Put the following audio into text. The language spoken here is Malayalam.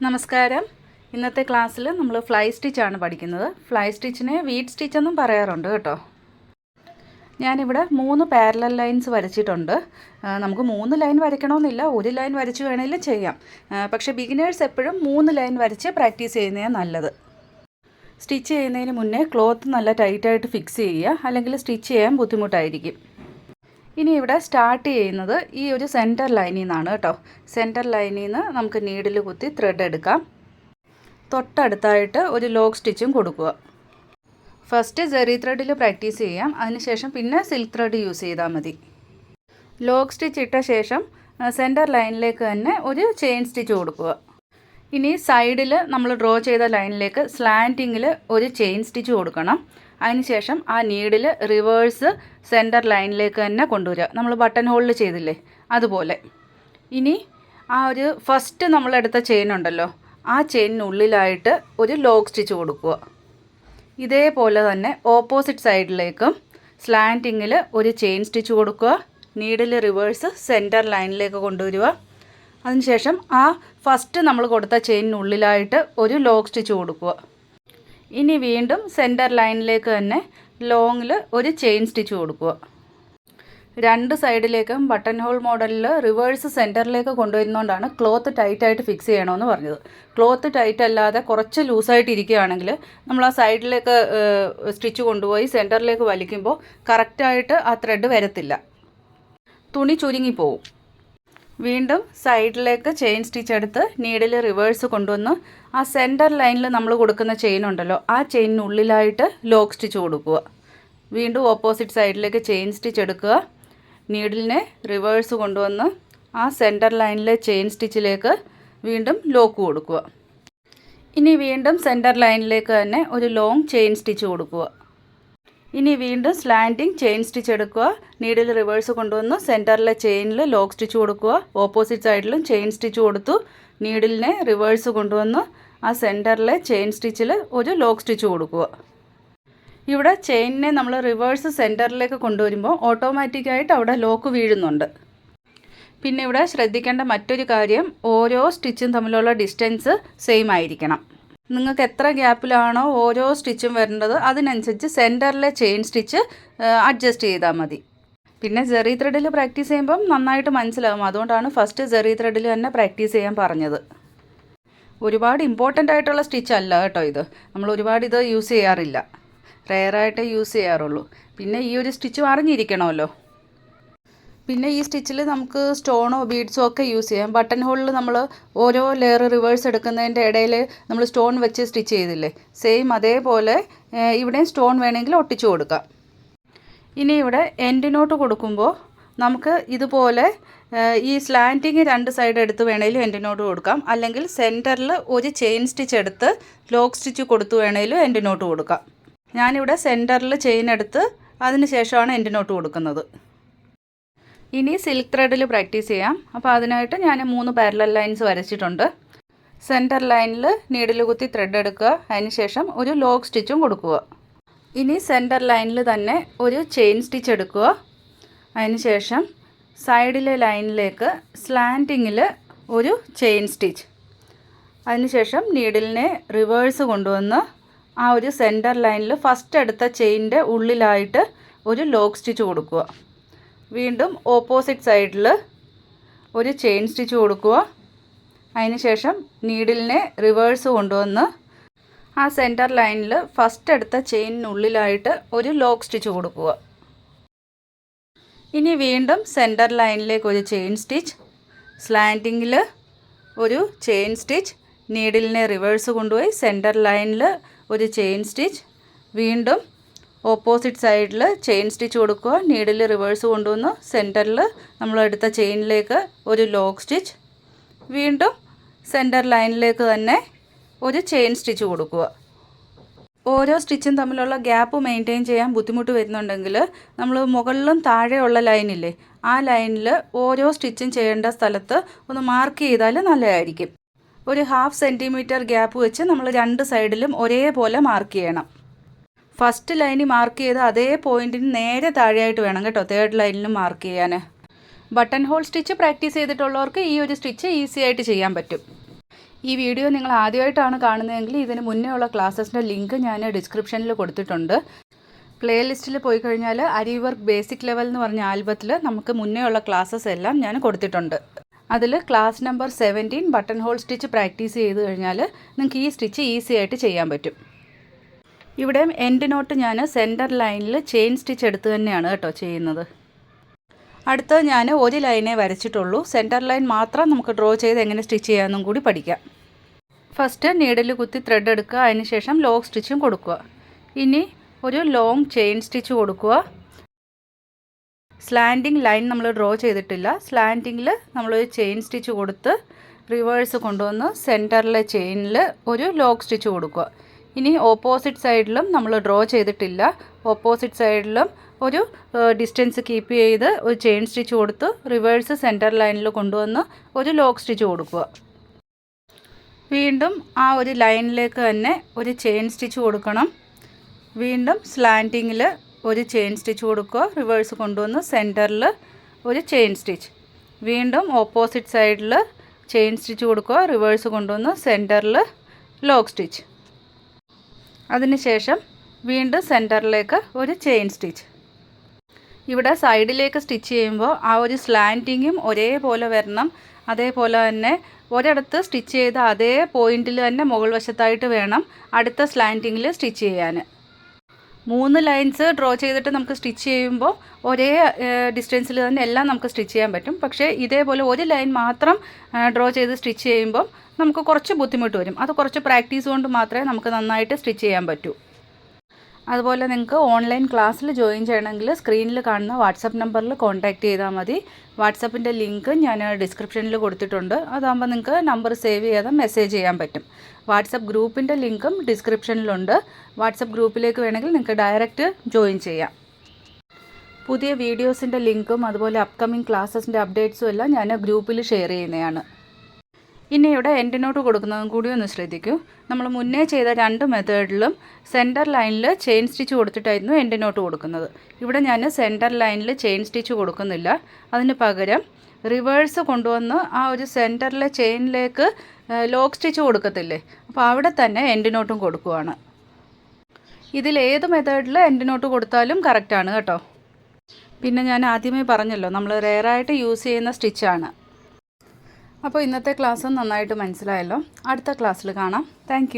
നമസ്കാരം. ഇന്നത്തെ ക്ലാസ്സിൽ നമ്മൾ ഫ്ലൈ സ്റ്റിച്ചാണ് പഠിക്കുന്നത്. ഫ്ലൈ സ്റ്റിച്ചിനെ വീഡ് സ്റ്റിച്ചെന്നും പറയാറുണ്ട് കേട്ടോ. ഞാനിവിടെ 3 പാരലൽ ലൈൻസ് വരച്ചിട്ടുണ്ട്. നമുക്ക് 3 ലൈൻ വരയ്ക്കണമെന്നില്ല, ഒരു ലൈൻ വരച്ച് വേണമെങ്കിലും ചെയ്യാം. പക്ഷേ ബിഗിനേഴ്സ് എപ്പോഴും 3 ലൈൻ വരച്ച് പ്രാക്ടീസ് ചെയ്യുന്നതാണ് നല്ലത്. സ്റ്റിച്ച് ചെയ്യുന്നതിന് മുന്നേ ക്ലോത്ത് നല്ല ടൈറ്റായിട്ട് ഫിക്സ് ചെയ്യുക, അല്ലെങ്കിൽ സ്റ്റിച്ച് ചെയ്യാൻ ബുദ്ധിമുട്ടായിരിക്കും. ഇനി ഇവിടെ സ്റ്റാർട്ട് ചെയ്യുന്നത് ഈ ഒരു സെൻറ്റർ ലൈനിൽ നിന്നാണ് കേട്ടോ. സെൻറ്റർ ലൈനിൽ നിന്ന് നമുക്ക് നീഡിൽ കുത്തി ത്രെഡ് എടുക്കാം. തൊട്ടടുത്തായിട്ട് ഒരു ലോക്ക് സ്റ്റിച്ചും കൊടുക്കുക. ഫസ്റ്റ് ജെറി ത്രെഡിൽ പ്രാക്ടീസ് ചെയ്യാം, അതിനുശേഷം പിന്നെ സിൽക്ക് ത്രെഡ് യൂസ് ചെയ്താൽ മതി. ലോക്ക് സ്റ്റിച്ച് ഇട്ട ശേഷം സെൻറ്റർ ലൈനിലേക്ക് തന്നെ ഒരു ചെയിൻ സ്റ്റിച്ച് കൊടുക്കുക. ഇനി സൈഡിൽ നമ്മൾ ഡ്രോ ചെയ്ത ലൈനിലേക്ക് സ്ലാൻറ്റിങ്ങിൽ ഒരു ചെയിൻ സ്റ്റിച്ച് കൊടുക്കണം. അതിനുശേഷം ആ നീഡിൽ റിവേഴ്സ് സെൻറ്റർ ലൈനിലേക്ക് തന്നെ കൊണ്ടുവരിക. നമ്മൾ ബട്ടൺ ഹോളിൽ ചെയ്തില്ലേ അതുപോലെ. ഇനി ആ ഒരു ഫസ്റ്റ് നമ്മളെടുത്ത ചെയിൻ ഉണ്ടല്ലോ, ആ ചെയിനുള്ളിലായിട്ട് ഒരു ലോക്ക് സ്റ്റിച്ച് കൊടുക്കുക. ഇതേപോലെ തന്നെ ഓപ്പോസിറ്റ് സൈഡിലേക്കും സ്ലാൻറ്റിങ്ങിൽ ഒരു ചെയിൻ സ്റ്റിച്ച് കൊടുക്കുക. നീഡിൽ റിവേഴ്സ് സെൻറ്റർ ലൈനിലേക്ക് കൊണ്ടുവരിക. അതിനുശേഷം ആ ഫസ്റ്റ് നമ്മൾ കൊടുത്ത ചെയിനുള്ളിലായിട്ട് ഒരു ലോക്ക് സ്റ്റിച്ച് കൊടുക്കുക. ഇനി വീണ്ടും സെൻറ്റർ ലൈനിലേക്ക് തന്നെ ലോങ്ങിൽ ഒരു ചെയിൻ സ്റ്റിച്ച് കൊടുക്കുക. 2 സൈഡിലേക്കും ബട്ടൺ ഹോൾ മോഡലിൽ റിവേഴ്സ് സെൻറ്ററിലേക്ക് കൊണ്ടുവരുന്നതുകൊണ്ടാണ് ക്ലോത്ത് ടൈറ്റായിട്ട് ഫിക്സ് ചെയ്യണമെന്ന് പറഞ്ഞത്. ക്ലോത്ത് ടൈറ്റ് അല്ലാതെ കുറച്ച് ലൂസായിട്ട് ഇരിക്കുകയാണെങ്കിൽ നമ്മൾ ആ സൈഡിലേക്ക് സ്റ്റിച്ച് കൊണ്ടുപോയി സെൻറ്ററിലേക്ക് വലിക്കുമ്പോൾ കറക്റ്റായിട്ട് ആ ത്രെഡ് വരത്തില്ല, തുണി ചുരുങ്ങിപ്പോവും. വീണ്ടും സൈഡിലേക്ക് ചെയിൻ സ്റ്റിച്ച് എടുത്ത് നീഡിൽ റിവേഴ്സ് കൊണ്ടുവന്ന് ആ സെൻറ്റർ ലൈനിൽ നമ്മൾ കൊടുക്കുന്ന ചെയിൻ ഉണ്ടല്ലോ, ആ ചെയിനുള്ളിലായിട്ട് ലോക്ക് സ്റ്റിച്ച് കൊടുക്കുക. വീണ്ടും ഓപ്പോസിറ്റ് സൈഡിലേക്ക് ചെയിൻ സ്റ്റിച്ച് എടുക്കുക. നീഡിലിനെ റിവേഴ്സ് കൊണ്ടുവന്ന് ആ സെൻറ്റർ ലൈനിലെ ചെയിൻ സ്റ്റിച്ചിലേക്ക് വീണ്ടും ലോക്ക് കൊടുക്കുക. ഇനി വീണ്ടും സെൻറ്റർ ലൈനിലേക്ക് തന്നെ ഒരു ലോങ് ചെയിൻ സ്റ്റിച്ച് കൊടുക്കുക. ഇനി വീണ്ടും സ്ലാൻറ്റിങ് ചെയിൻ സ്റ്റിച്ച് എടുക്കുക. നീഡിൽ റിവേഴ്സ് കൊണ്ടുവന്ന് സെൻറ്ററിലെ ചെയിനിൽ ലോക്ക് സ്റ്റിച്ച് കൊടുക്കുക. ഓപ്പോസിറ്റ് സൈഡിലും ചെയിൻ സ്റ്റിച്ച് കൊടുത്തു. നീഡിലിനെ റിവേഴ്സ് കൊണ്ടുവന്ന് ആ സെൻറ്ററിലെ ചെയിൻ സ്റ്റിച്ചിൽ ഒരു ലോക്ക് സ്റ്റിച്ച് കൊടുക്കുക. ഇവിടെ ചെയിനിനെ നമ്മൾ റിവേഴ്സ് സെൻറ്ററിലേക്ക് കൊണ്ടുവരുമ്പോൾ ഓട്ടോമാറ്റിക്കായിട്ട് അവിടെ ലോക്ക് വീഴുന്നുണ്ട്. പിന്നെ ഇവിടെ ശ്രദ്ധിക്കേണ്ട മറ്റൊരു കാര്യം, ഓരോ സ്റ്റിച്ചും തമ്മിലുള്ള ഡിസ്റ്റൻസ് സെയിം ആയിരിക്കണം. നിങ്ങൾക്ക് എത്ര ഗ്യാപ്പിലാണോ ഓരോ സ്റ്റിച്ചും വരേണ്ടത് അതിനനുസരിച്ച് സെൻറ്ററിലെ ചെയിൻ സ്റ്റിച്ച് അഡ്ജസ്റ്റ് ചെയ്താൽ മതി. പിന്നെ ജെറി ത്രെഡിൽ പ്രാക്ടീസ് ചെയ്യുമ്പം നന്നായിട്ട് മനസ്സിലാകും. അതുകൊണ്ടാണ് ഫസ്റ്റ് ജെറി ത്രെഡിൽ തന്നെ പ്രാക്ടീസ് ചെയ്യാൻ പറഞ്ഞത്. ഒരുപാട് ഇമ്പോർട്ടൻ്റ് ആയിട്ടുള്ള സ്റ്റിച്ച് അല്ല കേട്ടോ ഇത്. നമ്മൾ ഒരുപാട് ഇത് യൂസ് ചെയ്യാറില്ല, റെയറായിട്ടേ യൂസ് ചെയ്യാറുള്ളൂ. പിന്നെ ഈ ഒരു സ്റ്റിച്ചും അറിഞ്ഞിരിക്കണമല്ലോ. പിന്നെ ഈ സ്റ്റിച്ചിൽ നമുക്ക് സ്റ്റോണോ ബീഡ്സോ ഒക്കെ യൂസ് ചെയ്യാം. ബട്ടൺ ഹോളിൽ നമ്മൾ ഓരോ ലെയർ റിവേഴ്സ് എടുക്കുന്നതിൻ്റെ ഇടയിൽ നമ്മൾ സ്റ്റോൺ വെച്ച് സ്റ്റിച്ച് ചെയ്തില്ലേ, സെയിം അതേപോലെ ഇവിടെയും സ്റ്റോൺ വേണമെങ്കിൽ ഒട്ടിച്ചു കൊടുക്കാം. ഇനി ഇവിടെ എൻഡ് നോട്ട് കൊടുക്കുമ്പോൾ നമുക്ക് ഇതുപോലെ ഈ സ്ലാൻറ്റിങ് 2 സൈഡ് എടുത്ത് വേണമെങ്കിലും എൻഡ് നോട്ട് കൊടുക്കാം, അല്ലെങ്കിൽ സെൻറ്ററിൽ ഒരു ചെയിൻ സ്റ്റിച്ച് എടുത്ത് ലോക്ക് സ്റ്റിച്ച് കൊടുത്ത് വേണമെങ്കിലും എൻഡ് നോട്ട് കൊടുക്കാം. ഞാനിവിടെ സെൻറ്ററിൽ ചെയിൻ എടുത്ത് അതിന് ശേഷമാണ് എൻഡ് നോട്ട് കൊടുക്കുന്നത്. ഇനി സിൽക്ക് ത്രെഡിൽ പ്രാക്ടീസ് ചെയ്യാം. അപ്പോൾ അതിനായിട്ട് ഞാൻ 3 പാരലൽ ലൈൻസ് വരച്ചിട്ടുണ്ട്. സെൻറ്റർ ലൈനിൽ നീഡിൽ കുത്തി ത്രെഡ് എടുക്കുക. അതിനുശേഷം ഒരു ലോക്ക് സ്റ്റിച്ചും കൊടുക്കുക. ഇനി സെൻറ്റർ ലൈനിൽ തന്നെ ഒരു ചെയിൻ സ്റ്റിച്ച് എടുക്കുക. അതിനുശേഷം സൈഡിലെ ലൈനിലേക്ക് സ്ലാൻറ്റിങ്ങിൽ ഒരു ചെയിൻ സ്റ്റിച്ച്. അതിനുശേഷം നീഡിലിനെ റിവേഴ്സ് കൊണ്ടുവന്ന് ആ ഒരു സെൻറ്റർ ലൈനിൽ ഫസ്റ്റ് എടുത്ത ചെയിനിൻ്റെ ഉള്ളിലായിട്ട് ഒരു ലോക്ക് സ്റ്റിച്ച് കൊടുക്കുക. വീണ്ടും ഓപ്പോസിറ്റ് സൈഡിൽ ഒരു ചെയിൻ സ്റ്റിച്ച് കൊടുക്കുക. അതിനുശേഷം നീഡിലിനെ റിവേഴ്സ് കൊണ്ടുവന്ന് ആ സെൻറ്റർ ലൈനിൽ ഫസ്റ്റ് എടുത്ത ചെയിനുള്ളിലായിട്ട് ഒരു ലോക്ക് സ്റ്റിച്ച് കൊടുക്കുക. ഇനി വീണ്ടും സെൻറ്റർ ലൈനിലേക്ക് ഒരു ചെയിൻ സ്റ്റിച്ച്, സ്ലാൻറ്റിങ്ങിൽ ഒരു ചെയിൻ സ്റ്റിച്ച്, നീഡിലിനെ റിവേഴ്സ് കൊണ്ടുപോയി സെൻറ്റർ ലൈനിൽ ഒരു ചെയിൻ സ്റ്റിച്ച്, വീണ്ടും ഓപ്പോസിറ്റ് സൈഡിൽ ചെയിൻ സ്റ്റിച്ച് കൊടുക്കുക. നീഡിൽ റിവേഴ്സ് കൊണ്ടുവന്ന് സെൻറ്ററിൽ നമ്മളെടുത്ത ചെയിനിലേക്ക് ഒരു ലോക്ക് സ്റ്റിച്ച്, വീണ്ടും സെൻറ്റർ ലൈനിലേക്ക് തന്നെ ഒരു ചെയിൻ സ്റ്റിച്ച് കൊടുക്കുക. ഓരോ സ്റ്റിച്ചും തമ്മിലുള്ള ഗ്യാപ്പ് മെയിൻറ്റെയിൻ ചെയ്യാൻ ബുദ്ധിമുട്ട് വരുന്നുണ്ടെങ്കിൽ നമ്മൾ മുകളിലും താഴെയുള്ള ലൈനില്ലേ, ആ ലൈനിൽ ഓരോ സ്റ്റിച്ചും ചെയ്യേണ്ട സ്ഥലത്ത് ഒന്ന് മാർക്ക് ചെയ്താൽ നല്ലതായിരിക്കും. ഒരു 1/2 സെൻറ്റിമീറ്റർ ഗ്യാപ്പ് വെച്ച് നമ്മൾ 2 സൈഡിലും ഒരേപോലെ മാർക്ക് ചെയ്യണം. ഫസ്റ്റ് ലൈനിൽ മാർക്ക് ചെയ്ത് അതേ പോയിൻറ്റിന് നേരെ താഴെയായിട്ട് വേണം കേട്ടോ 3rd ലൈനിലും മാർക്ക് ചെയ്യാൻ. ബട്ടൺ ഹോൾ സ്റ്റിച്ച് പ്രാക്ടീസ് ചെയ്തിട്ടുള്ളവർക്ക് ഈ ഒരു സ്റ്റിച്ച് ഈസി ആയിട്ട് ചെയ്യാൻ പറ്റും. ഈ വീഡിയോ നിങ്ങൾ ആദ്യമായിട്ടാണ് കാണുന്നതെങ്കിൽ ഇതിന് മുന്നേ ഉള്ള ക്ലാസ്സസിൻ്റെ ലിങ്ക് ഞാൻ ഡിസ്ക്രിപ്ഷനിൽ കൊടുത്തിട്ടുണ്ട്. പ്ലേലിസ്റ്റിൽ പോയി കഴിഞ്ഞാൽ അരി വർക്ക് ബേസിക് ലെവൽ എന്ന് പറഞ്ഞ ആൽബത്തിൽ നമുക്ക് മുന്നേ ഉള്ള ക്ലാസ്സസ് എല്ലാം ഞാൻ കൊടുത്തിട്ടുണ്ട്. അതിൽ class number 17 button hole stitch practice ചെയ്ത് കഴിഞ്ഞാൽ നിങ്ങൾക്ക് ഈ സ്റ്റിച്ച് ഈസി ആയിട്ട് ചെയ്യാൻ പറ്റും. ഇവിടെ എൻഡ് നോട്ട് ഞാൻ സെൻറ്റർ ലൈനിൽ ചെയിൻ സ്റ്റിച്ച് എടുത്ത് തന്നെയാണ് കേട്ടോ ചെയ്യുന്നത്. അടുത്ത് ഞാൻ ഒരു ലൈനേ വരച്ചിട്ടുള്ളൂ. സെൻറ്റർ ലൈൻ മാത്രം നമുക്ക് ഡ്രോ ചെയ്ത് എങ്ങനെ സ്റ്റിച്ച് ചെയ്യാമെന്നും കൂടി പഠിക്കാം. ഫസ്റ്റ് നീഡിൽ കുത്തി ത്രെഡ് എടുക്കുക, അതിനുശേഷം ലോക്ക് സ്റ്റിച്ചും കൊടുക്കുക. ഇനി ഒരു ലോങ് ചെയിൻ സ്റ്റിച്ച് കൊടുക്കുക. സ്ലാൻഡിങ് ലൈൻ നമ്മൾ ഡ്രോ ചെയ്തിട്ടില്ല. സ്ലാൻഡിങ്ങിൽ നമ്മളൊരു ചെയിൻ സ്റ്റിച്ച് കൊടുത്ത് റിവേഴ്സ് കൊണ്ടുവന്ന് സെൻറ്ററിലെ ചെയിനിൽ ഒരു ലോക്ക് സ്റ്റിച്ച് കൊടുക്കുക. ഇനി ഓപ്പോസിറ്റ് സൈഡിലും നമ്മൾ ഡ്രോ ചെയ്തിട്ടില്ല. ഓപ്പോസിറ്റ് സൈഡിലും ഒരു ഡിസ്റ്റൻസ് കീപ്പ് ചെയ്ത് ഒരു ചെയിൻ സ്റ്റിച്ച് കൊടുത്ത് റിവേഴ്സ് സെൻറ്റർ ലൈനിൽ കൊണ്ടുവന്ന് ഒരു ലോക്ക് സ്റ്റിച്ച് കൊടുക്കുക. വീണ്ടും ആ ഒരു ലൈനിലേക്ക് തന്നെ ഒരു ചെയിൻ സ്റ്റിച്ച് കൊടുക്കണം. വീണ്ടും സ്ലാൻഡിങ്ങിൽ ഒരു ചെയിൻ സ്റ്റിച്ച് കൊടുക്കുക. റിവേഴ്സ് കൊണ്ടുവന്ന് സെൻറ്ററിൽ ഒരു ചെയിൻ സ്റ്റിച്ച്. വീണ്ടും ഓപ്പോസിറ്റ് സൈഡിൽ ചെയിൻ സ്റ്റിച്ച് കൊടുക്കുക. റിവേഴ്സ് കൊണ്ടുവന്ന് സെൻറ്ററിൽ ലോക്ക് സ്റ്റിച്ച്. അതിനുശേഷം വീണ്ടും സെൻറ്ററിലേക്ക് ഒരു ചെയിൻ സ്റ്റിച്ച്. ഇവിടെ സൈഡിലേക്ക് സ്റ്റിച്ച് ചെയ്യുമ്പോൾ ആ ഒരു സ്ലാൻറ്റിങ്ങും ഒരേപോലെ വരണം. അതേപോലെ തന്നെ ഒരിടത്ത് സ്റ്റിച്ച് ചെയ്ത അതേ പോയിൻറ്റിൽ തന്നെ മുകൾ വശത്തായിട്ട് വേണം അടുത്ത സ്ലാൻറ്റിങ്ങിൽ സ്റ്റിച്ച് ചെയ്യാൻ. 3 ലൈൻസ് ഡ്രോ ചെയ്തിട്ട് നമുക്ക് സ്റ്റിച്ച് ചെയ്യുമ്പോൾ ഒരേ ഡിസ്റ്റൻസിൽ തന്നെ എല്ലാം നമുക്ക് സ്റ്റിച്ച് ചെയ്യാൻ പറ്റും. പക്ഷേ ഇതേപോലെ ഒരു ലൈൻ മാത്രം ഡ്രോ ചെയ്ത് സ്റ്റിച്ച് ചെയ്യുമ്പോൾ നമുക്ക് കുറച്ച് ബുദ്ധിമുട്ട് വരും. അത് കുറച്ച് പ്രാക്ടീസ് കൊണ്ട് മാത്രമേ നമുക്ക് നന്നായിട്ട് സ്റ്റിച്ച് ചെയ്യാൻ പറ്റൂ. അതുപോലെ നിങ്ങൾക്ക് ഓൺലൈൻ ക്ലാസ്സിൽ ജോയിൻ ചെയ്യണമെങ്കിൽ സ്ക്രീനിൽ കാണുന്ന വാട്സപ്പ് നമ്പറിൽ കോൺടാക്റ്റ് ചെയ്താൽ മതി. വാട്സപ്പിൻ്റെ ലിങ്ക് ഞാൻ ഡിസ്ക്രിപ്ഷനിൽ കൊടുത്തിട്ടുണ്ട്. അതാകുമ്പോൾ നിങ്ങൾക്ക് നമ്പർ സേവ് ചെയ്യാതെ മെസ്സേജ് ചെയ്യാൻ പറ്റും. വാട്സപ്പ് ഗ്രൂപ്പിൻ്റെ ലിങ്കും ഡിസ്ക്രിപ്ഷനിലുണ്ട്. വാട്സപ്പ് ഗ്രൂപ്പിലേക്ക് വേണമെങ്കിൽ നിങ്ങൾക്ക് ഡയറക്റ്റ് ജോയിൻ ചെയ്യാം. പുതിയ വീഡിയോസിൻ്റെ ലിങ്കും അതുപോലെ അപ്കമിങ് ക്ലാസ്സസിൻ്റെ അപ്ഡേറ്റ്സും എല്ലാം ഞാൻ ഗ്രൂപ്പിൽ ഷെയർ ചെയ്യുന്നതാണ്. ഇനി ഇവിടെ എൻഡ് നോട്ട് കൊടുക്കുന്നതും കൂടി ഒന്ന് ശ്രദ്ധിക്കൂ. നമ്മൾ മുന്നേ ചെയ്ത 2 മെത്തേഡിലും സെൻറ്റർ ലൈനിൽ ചെയിൻ സ്റ്റിച്ച് കൊടുത്തിട്ടായിരുന്നു എൻഡ് നോട്ട് കൊടുക്കുന്നത്. ഇവിടെ ഞാൻ സെൻറ്റർ ലൈനിൽ ചെയിൻ സ്റ്റിച്ച് കൊടുക്കുന്നില്ല. അതിന് പകരം റിവേഴ്സ് കൊണ്ടുവന്ന് ആ ഒരു സെൻറ്ററിലെ ചെയിനിലേക്ക് ലോക്ക് സ്റ്റിച്ച് കൊടുക്കത്തില്ലേ, അപ്പോൾ അവിടെ തന്നെ എൻഡ് നോട്ടും കൊടുക്കുവാണ്. ഇതിലേത് മെത്തേഡിൽ എൻഡ് നോട്ട് കൊടുത്താലും കറക്റ്റാണ് കേട്ടോ. പിന്നെ ഞാൻ ആദ്യമേ പറഞ്ഞല്ലോ, നമ്മൾ റെയറായിട്ട് യൂസ് ചെയ്യുന്ന സ്റ്റിച്ചാണ്. അപ്പോൾ ഇന്നത്തെ ക്ലാസ് നന്നായിട്ട് മനസ്സിലായല്ലോ. അടുത്ത ക്ലാസ്സിൽ കാണാം. താങ്ക്